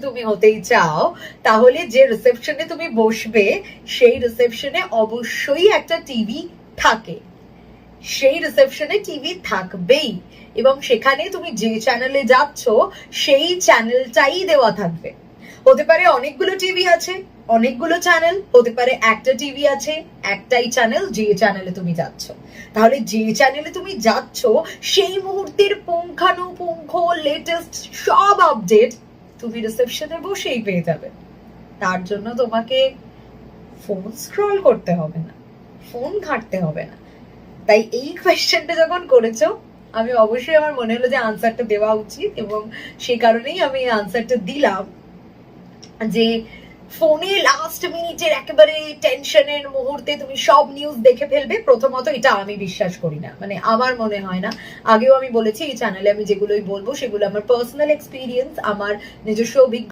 তুমি হতেই চাও, তাহলে যে রিসেপশনে তুমি বসবে সেই রিসেপশনে অবশ্যই একটা টিভি থাকে, সেই রিসেপশনে টিভি থাকবেই, এবং সেখানে তুমি যে চ্যানেলে যাচ্ছ সেই চ্যানেলটাই দেওয়া থাকবে। হতে পারে অনেকগুলো টিভি আছে, অনেকগুলো চ্যানেল, হতে পারে একটা টিভি আছে, একটাই চ্যানেল যে চ্যানেলে তুমি যাচ্ছ। তাহলে যে চ্যানেলে তুমি যাচ্ছ সেই মুহূর্তের পুঙ্খানুপুঙ্খ লেটেস্ট সব আপডেট তুমি রিসেপশনে বসেই পেয়ে যাবে। তার জন্য তোমাকে ফোন স্ক্রল করতে হবে না, ফোন ঘাঁটতে হবে না। তাই এই কোয়েশ্চেনটা যখন করেছো, আমি অবশ্যই আমার মনে হলো যে আনসারটা দেওয়া উচিত, এবং সেই কারণেই আমি আনসারটা দিলাম যে ফোনে লাস্ট মিনিটের একেবারে টেনশনের মুহূর্তে তুমি সব নিউজ দেখে ফেলবে। প্রথমত এটা আমি বিশ্বাস করি না, মানে আমার মনে হয় না। আগেও আমি বলেছি এই চ্যানেলে আমি যেগুলোই বলবো সেগুলো আমার পার্সোনাল এক্সপিরিয়েন্স, আমার নিজস্ব অভিজ্ঞতা।